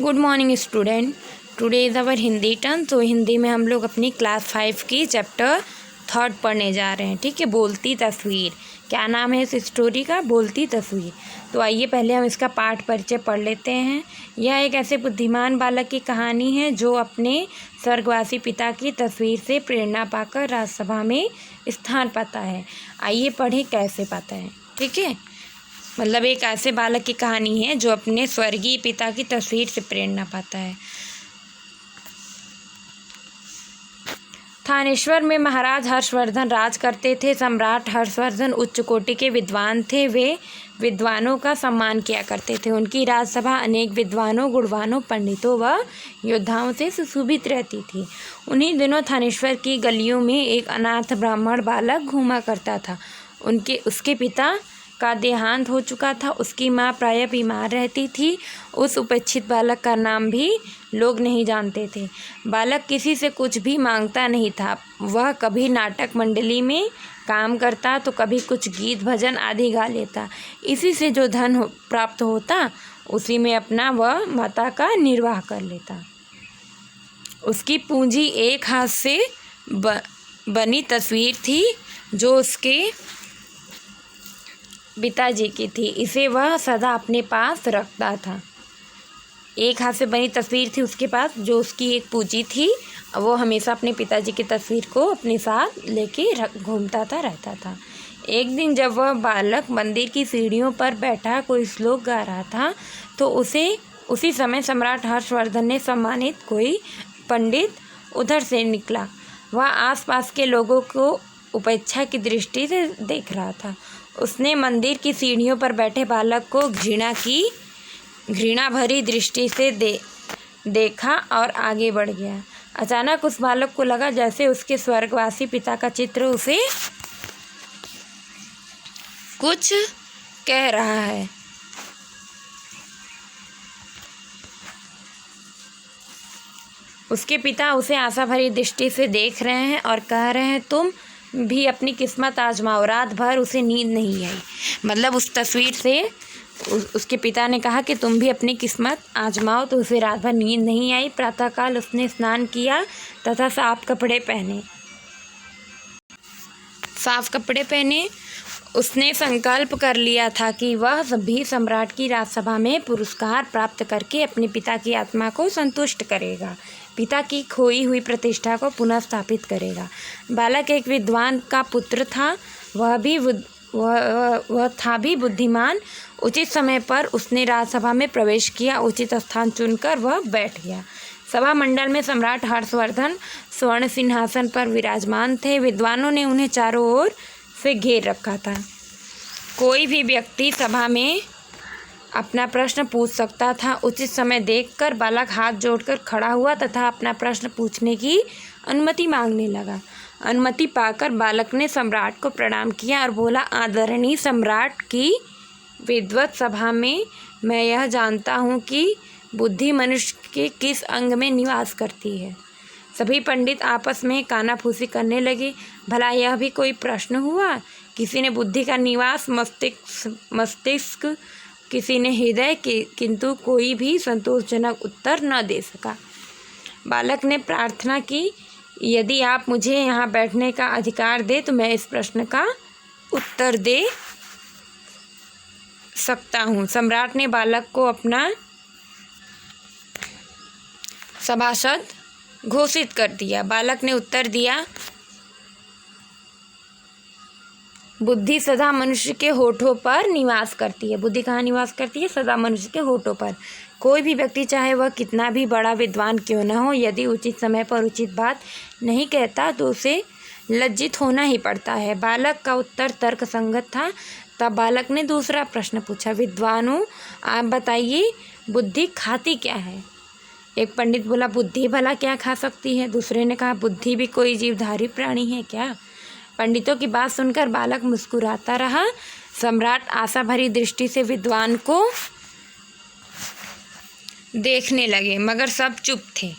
Good morning student. Today is our Hindi turn. तो हिंदी में हम लोग अपनी क्लास 5 की चैप्टर 3 पढ़ने जा रहे हैं। ठीक है, बोलती तस्वीर। क्या नाम है इस स्टोरी का? बोलती तस्वीर। तो आइए पहले हम इसका पाठ परिचय पढ़ लेते हैं। यह एक ऐसे बुद्धिमान बालक की कहानी है जो अपने स्वर्गवासी पिता की तस्वीर से प्रेरणा पाकर राज्यसभा में स्थान पाता है। आइए पढ़ें कैसे पाता है। ठीक है, मतलब एक ऐसे बालक की कहानी है जो अपने स्वर्गीय पिता की तस्वीर से प्रेरणा पाता है। थानेश्वर में महाराज हर्षवर्धन राज करते थे। सम्राट हर्षवर्धन उच्च कोटि के विद्वान थे। वे विद्वानों का सम्मान किया करते थे। उनकी राजसभा अनेक विद्वानों, गुणवानों, पंडितों व योद्धाओं से सुशोभित रहती थी। उन्हीं दिनों थानेश्वर की गलियों में एक अनाथ ब्राह्मण बालक घूमा करता था। उसके पिता का देहांत हो चुका था। उसकी माँ प्रायः बीमार रहती थी। उस उपेक्षित बालक का नाम भी लोग नहीं जानते थे। बालक किसी से कुछ भी मांगता नहीं था। वह कभी नाटक मंडली में काम करता तो कभी कुछ गीत भजन आदि गा लेता। इसी से जो धन प्राप्त होता उसी में अपना वह माता का निर्वाह कर लेता। उसकी पूंजी एक हाथ से बनी तस्वीर थी जो उसके पिताजी की थी। इसे वह सदा अपने पास रखता था। एक हाथ से बनी तस्वीर थी उसके पास, जो उसकी एक पूंजी थी। वो हमेशा अपने पिताजी की तस्वीर को अपने साथ लेके घूमता था, रहता था। एक दिन जब वह बालक मंदिर की सीढ़ियों पर बैठा कोई श्लोक गा रहा था तो उसी समय सम्राट हर्षवर्धन ने सम्मानित कोई पंडित उधर से निकला। वह आसपास के लोगों को उपेक्षा की दृष्टि से देख रहा था। उसने मंदिर की सीढ़ियों पर बैठे बालक को घृणा भरी दृष्टि से देखा और आगे बढ़ गया। अचानक उस बालक को लगा जैसे उसके स्वर्गवासी पिता का चित्र उसे कुछ कह रहा है। उसके पिता उसे आशा भरी दृष्टि से देख रहे हैं और कह रहे हैं, तुम भी अपनी किस्मत आजमाओ। रात भर उसे नींद नहीं आई। मतलब उस तस्वीर से उसके पिता ने कहा कि तुम भी अपनी किस्मत आजमाओ। तो उसे रात भर नींद नहीं आई। प्रातःकाल उसने स्नान किया तथा साफ कपड़े पहने। उसने संकल्प कर लिया था कि वह भी सम्राट की राजसभा में पुरस्कार प्राप्त करके अपने पिता की आत्मा को संतुष्ट करेगा, पिता की खोई हुई प्रतिष्ठा को पुनः स्थापित करेगा। बालक एक विद्वान का पुत्र था। वह था भी बुद्धिमान। उचित समय पर उसने राजसभा में प्रवेश किया। उचित स्थान चुनकर वह बैठ गया। सभा मंडल में सम्राट हर्षवर्धन स्वर्ण सिंहासन पर विराजमान थे। विद्वानों ने उन्हें चारों ओर से घेर रखा था। कोई भी व्यक्ति सभा में अपना प्रश्न पूछ सकता था। उचित समय देखकर बालक हाथ जोड़कर खड़ा हुआ तथा अपना प्रश्न पूछने की अनुमति मांगने लगा। अनुमति पाकर बालक ने सम्राट को प्रणाम किया और बोला, आदरणीय सम्राट की विद्वत सभा में मैं यह जानता हूँ कि बुद्धि मनुष्य के किस अंग में निवास करती है। सभी पंडित आपस में कानाफूसी करने लगे। भला यह भी कोई प्रश्न हुआ? किसी ने बुद्धि का निवास मस्तिष्क, किसी ने हृदय, किंतु कोई भी संतोषजनक उत्तर न दे सका। बालक ने प्रार्थना की, यदि आप मुझे यहाँ बैठने का अधिकार दे तो मैं इस प्रश्न का उत्तर दे सकता हूँ। सम्राट ने बालक को अपना सभासद घोषित कर दिया। बालक ने उत्तर दिया, बुद्धि सदा मनुष्य के होठों पर निवास करती है। बुद्धि कहाँ निवास करती है? सदा मनुष्य के होठों पर। कोई भी व्यक्ति चाहे वह कितना भी बड़ा विद्वान क्यों न हो, यदि उचित समय पर उचित बात नहीं कहता तो उसे लज्जित होना ही पड़ता है। बालक का उत्तर तर्क संगत था। तब बालक ने दूसरा प्रश्न पूछा, विद्वानों आप बताइए, बुद्धि खाती क्या है? एक पंडित बोला, बुद्धि भला क्या खा सकती है? दूसरे ने कहा, बुद्धि भी कोई जीवधारी प्राणी है क्या? पंडितों की बात सुनकर बालक मुस्कुराता रहा। सम्राट आशा भरी दृष्टि से विद्वान को देखने लगे, मगर सब चुप थे।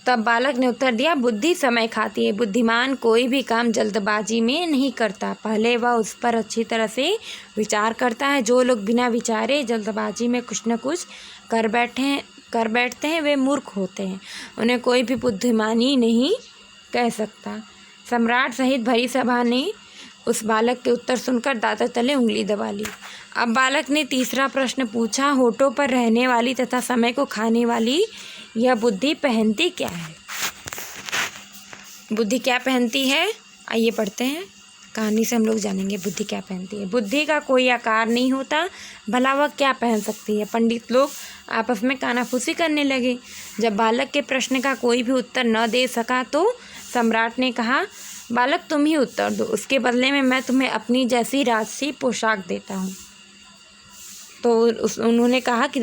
तब बालक ने उत्तर दिया, बुद्धि समय खाती है। बुद्धिमान कोई भी काम जल्दबाजी में नहीं करता, पहले वह उस पर अच्छी तरह से विचार करता है। जो लोग बिना विचारे जल्दबाजी में कुछ न कुछ कर बैठते हैं वे मूर्ख होते हैं, उन्हें कोई भी बुद्धिमानी नहीं कह सकता। सम्राट सहित भरी सभा ने उस बालक के उत्तर सुनकर दांतों तले उंगली दबा ली। अब बालक ने तीसरा प्रश्न पूछा, होठों पर रहने वाली तथा समय को खाने वाली यह बुद्धि पहनती क्या है? बुद्धि क्या पहनती है? आइए पढ़ते हैं, कहानी से हम लोग जानेंगे बुद्धि क्या पहनती है। बुद्धि का कोई आकार नहीं होता, भला वह क्या पहन सकती है? पंडित लोग आपस में कानाफूसी करने लगे। जब बालक के प्रश्न का कोई भी उत्तर न दे सका तो सम्राट ने कहा, बालक तुम ही उत्तर दो, उसके बदले में मैं तुम्हें अपनी जैसी राजसी पोशाक देता हूँ। तो उन्होंने कहा कि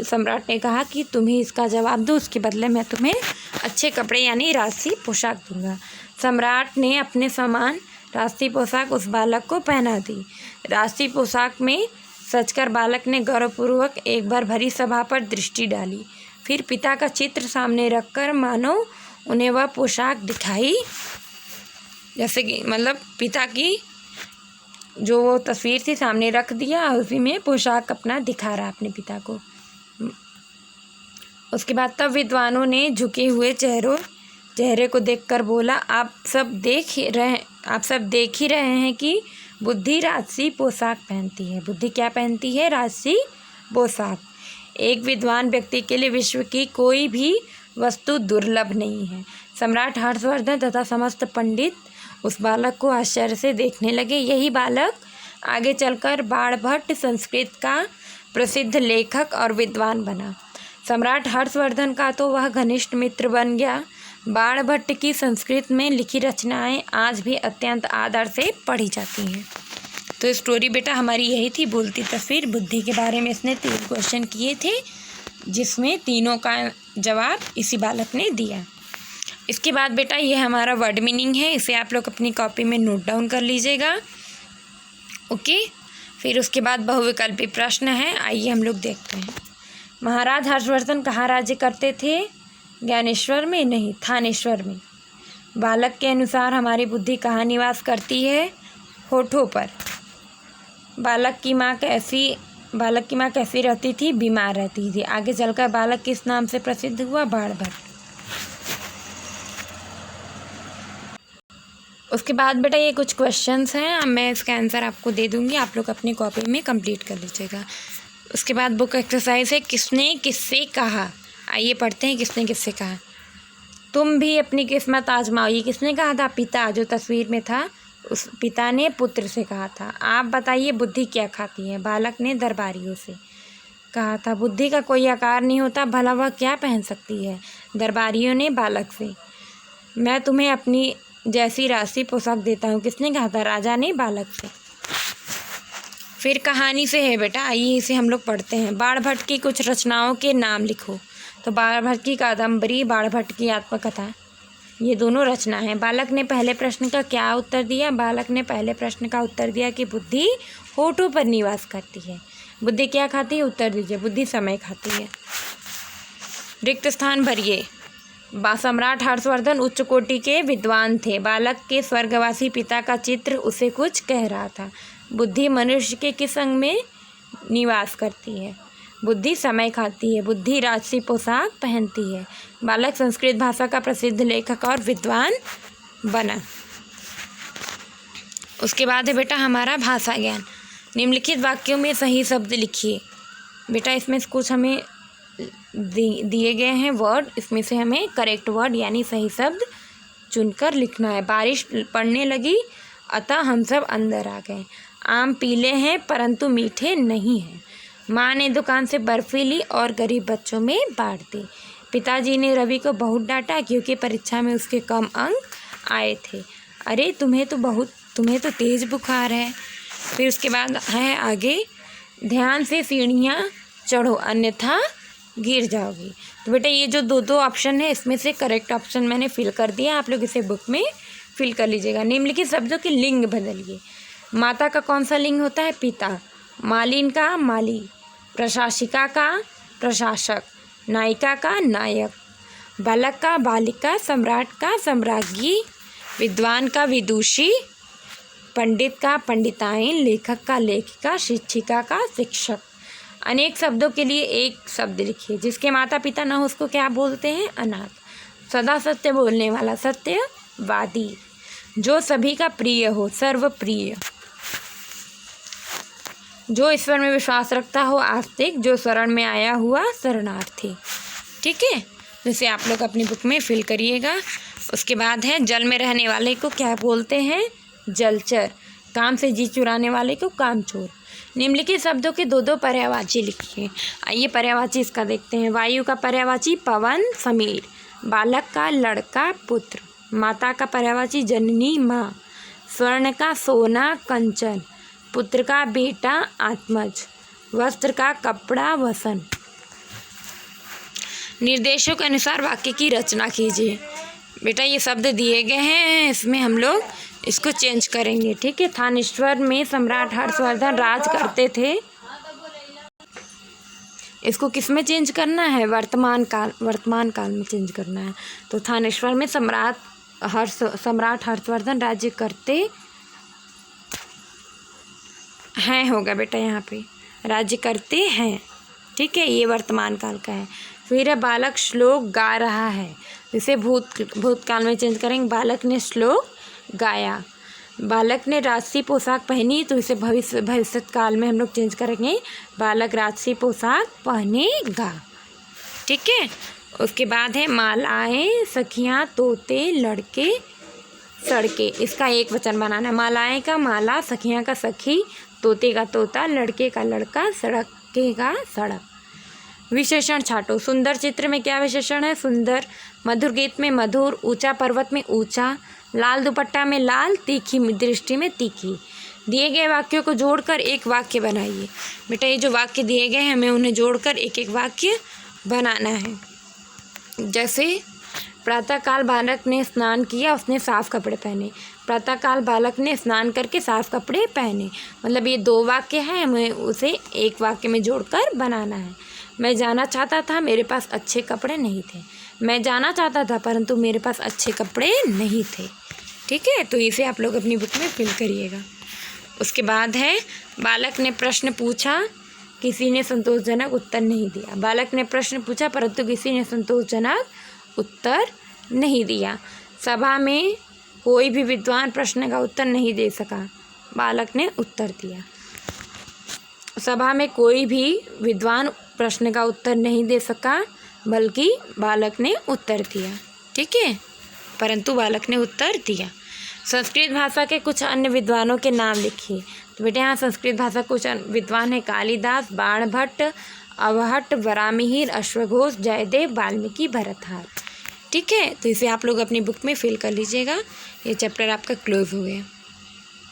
सम्राट ने कहा कि तुम ही इसका जवाब दो, उसके बदले मैं तुम्हें अच्छे कपड़े यानी राजसी पोशाक दूंगा। सम्राट ने अपने समान राजसी पोशाक उस बालक को पहना दी। राजसी पोशाक में सजकर बालक ने गौरवपूर्वक एक बार भरी सभा पर दृष्टि डाली, फिर पिता का चित्र सामने रखकर मानो उन्हें वह पोशाक दिखाई, जैसे कि मतलब पिता की जो वो तस्वीर थी सामने रख दिया, उसी में पोशाक अपना दिखा रहा अपने पिता को। उसके बाद तब विद्वानों ने झुके हुए चेहरे को देखकर बोला, आप सब देख ही रहे हैं कि बुद्धि राजसी पोशाक पहनती है। बुद्धि क्या पहनती है? राजसी पोशाक। एक विद्वान व्यक्ति के लिए विश्व की कोई भी वस्तु दुर्लभ नहीं है। सम्राट हर्षवर्धन तथा समस्त पंडित उस बालक को आश्चर्य से देखने लगे। यही बालक आगे चलकर बाणभट्ट संस्कृत का प्रसिद्ध लेखक और विद्वान बना। सम्राट हर्षवर्धन का तो वह घनिष्ठ मित्र बन गया। बाणभट्ट की संस्कृत में लिखी रचनाएं आज भी अत्यंत आदर से पढ़ी जाती हैं। तो स्टोरी बेटा हमारी यही थी, बोलती तस्वीर। बुद्धि के बारे में इसने 3 क्वेश्चन किए थे, जिसमें तीनों का जवाब इसी बालक ने दिया। इसके बाद बेटा ये हमारा वर्ड मीनिंग है, इसे आप लोग अपनी कॉपी में नोट डाउन कर लीजिएगा। ओके, फिर उसके बाद बहुविकल्पी प्रश्न है, आइए हम लोग देखते हैं। महाराज हर्षवर्धन कहाँ राज्य करते थे? ज्ञानेश्वर में नहीं, थानेश्वर में। बालक के अनुसार हमारी बुद्धि कहाँ निवास करती है? होठों पर। बालक की माँ कैसी रहती थी? बीमार रहती थी। आगे चलकर बालक किस नाम से प्रसिद्ध हुआ? बाणभट्ट। उसके बाद बेटा ये कुछ क्वेश्चंस हैं, मैं इसका आंसर आपको दे दूंगी, आप लोग अपनी कॉपी में कंप्लीट कर लीजिएगा। उसके बाद बुक एक्सरसाइज है, किसने किससे कहा? आइए पढ़ते हैं, किसने किससे कहा। तुम भी अपनी किस्मत आजमाओ। ये किसने कहा था? पिता, जो तस्वीर में था उस पिता ने पुत्र से कहा था। आप बताइए बुद्धि क्या खाती है? बालक ने दरबारियों से कहा था। बुद्धि का कोई आकार नहीं होता, भला वह क्या पहन सकती है? दरबारियों ने बालक से। मैं तुम्हें अपनी जैसी राशि पोशाक देता हूँ, किसने कहा था? राजा ने बालक से। फिर कहानी से है बेटा, आइए इसे हम लोग पढ़ते हैं। बाणभट्ट की कुछ रचनाओं के नाम लिखो। तो बाणभट्ट की कादम्बरी, बाणभट्ट की आत्मकथा, ये दोनों रचना है। बालक ने पहले प्रश्न का क्या उत्तर दिया? बालक ने पहले प्रश्न का उत्तर दिया कि बुद्धि होठों पर निवास करती है। बुद्धि क्या खाती है? उत्तर दीजिए। बुद्धि समय खाती है। रिक्त स्थान भरिए। सम्राट हर्षवर्धन उच्च कोटि के विद्वान थे। बालक के स्वर्गवासी पिता का चित्र उसे कुछ कह रहा था। बुद्धि मनुष्य के किस अंग में निवास करती है? बुद्धि समय खाती है। बुद्धि राजसी पोशाक पहनती है। बालक संस्कृत भाषा का प्रसिद्ध लेखक और विद्वान बना। उसके बाद है बेटा हमारा भाषा ज्ञान। निम्नलिखित वाक्यों में सही शब्द लिखिए। बेटा इसमें कुछ हमें दिए गए हैं वर्ड, इसमें से हमें करेक्ट वर्ड यानी सही शब्द चुनकर लिखना है। बारिश पड़ने लगी अतः हम सब अंदर आ गए। आम पीले हैं परंतु मीठे नहीं हैं। माँ ने दुकान से बर्फ़ी ली और गरीब बच्चों में बांट दी। पिताजी ने रवि को बहुत डांटा क्योंकि परीक्षा में उसके कम अंक आए थे। अरे तुम्हें तो तेज़ बुखार है। फिर उसके बाद है आगे, ध्यान से सीढ़ियाँ चढ़ो अन्यथा गिर जाओगी। तो बेटा ये जो दो ऑप्शन है इसमें से करेक्ट ऑप्शन मैंने फिल कर दिया, आप लोग इसे बुक में फिल कर लीजिएगा। निम्नलिखित शब्दों के लिंग बदलिए। माता का कौन सा लिंग होता है? पिता। मालिन का माली। प्रशासिका का प्रशासक। नायिका का नायक। बालक का बालिका, सम्राट का सम्राज्ञी, विद्वान का विदुषी, पंडित का पंडिताइन, लेखक का लेखिका, शिक्षिका का शिक्षक। अनेक शब्दों के लिए एक शब्द लिखिए। जिसके माता पिता न हो उसको क्या बोलते हैं? अनाथ। सदा सत्य बोलने वाला सत्यवादी। जो सभी का प्रिय हो, सर्वप्रिय। जो ईश्वर में विश्वास रखता हो, आस्तिक। जो शरण में आया हुआ, शरणार्थी। ठीक है, जैसे आप लोग अपनी बुक में फिल करिएगा। उसके बाद है जल में रहने वाले को क्या बोलते हैं? जलचर। काम से जी चुराने वाले को कामचोर। निम्नलिखित शब्दों के दो दो पर्यायवाची लिखिए। आइए पर्यायवाची इसका देखते हैं। वायु का पर्यायवाची पवन, समीर। बालक का लड़का, पुत्र। माता का पर्यायवाची जननी, माँ। स्वर्ण का सोना, कंचन। पुत्र का बेटा, आत्मज। वस्त्र का कपड़ा, वसन। निर्देशों के अनुसार वाक्य की रचना कीजिए। बेटा ये शब्द दिए गए हैं, इसमें हम लोग इसको चेंज करेंगे। ठीक है, थानेश्वर में सम्राट हर्षवर्धन राज करते थे। इसको किस में चेंज करना है? वर्तमान काल में चेंज करना है। तो थानेश्वर में सम्राट हर्षवर्धन राज्य करते हैं होगा बेटा, यहाँ पे राज्य करते हैं। ठीक है, ये वर्तमान काल का है। फिर है बालक श्लोक गा रहा है। इसे भूतकाल में चेंज करेंगे। बालक ने श्लोक गाया। बालक ने राजसी पोशाक पहनी, तो इसे भविष्य काल में हम लोग चेंज करेंगे। बालक राजसी पोशाक पहनेगा। ठीक है, उसके बाद है मालाएं, सखियाँ, तोते, लड़के, सड़के। इसका एक वचन बनाना है। मालाएं का माला, सखियाँ का सखी, तोते का तोता, लड़के का लड़का, सड़के का सड़क। विशेषण छाटो। सुंदर चित्र में क्या विशेषण है? सुंदर। मधुर गीत में मधुर। ऊंचा पर्वत में ऊंचा। लाल दुपट्टा में लाल। तीखी दृष्टि में तीखी। दिए गए वाक्यों को जोड़कर एक वाक्य बनाइए। बेटा ये जो वाक्य दिए गए हैं हमें उन्हें जोड़कर एक एक वाक्य बनाना है। जैसे प्रातःकाल बालक ने स्नान किया, उसने साफ कपड़े पहने। प्रातःकाल बालक ने स्नान करके साफ कपड़े पहने। मतलब ये दो वाक्य हैं, हमें उसे एक वाक्य में जोड़कर बनाना है। मैं जाना चाहता था, मेरे पास अच्छे कपड़े नहीं थे। मैं जाना चाहता था परंतु मेरे पास अच्छे कपड़े नहीं थे। ठीक है, तो इसे आप लोग अपनी बुक में फिल करिएगा। उसके बाद है बालक ने प्रश्न पूछा, किसी ने संतोषजनक उत्तर नहीं दिया। बालक ने प्रश्न पूछा परंतु किसी ने संतोषजनक उत्तर नहीं दिया। सभा में कोई भी विद्वान प्रश्न का उत्तर नहीं दे सका। बालक ने उत्तर दिया। सभा में कोई भी विद्वान प्रश्न का उत्तर नहीं दे सका, बल्कि बालक ने उत्तर दिया। ठीक है, परंतु बालक ने उत्तर दिया। संस्कृत भाषा के कुछ अन्य विद्वानों के नाम लिखिए। तो बेटे यहाँ संस्कृत भाषा कुछ विद्वान हैं: कालिदास, बाणभट्ट, अवहट्ट, वराहमिहिर, अश्वघोष, जयदेव, वाल्मीकि, भरतहार। ठीक है, तो इसे आप लोग अपनी बुक में फिल कर लीजिएगा। ये चैप्टर आपका क्लोज हो गया।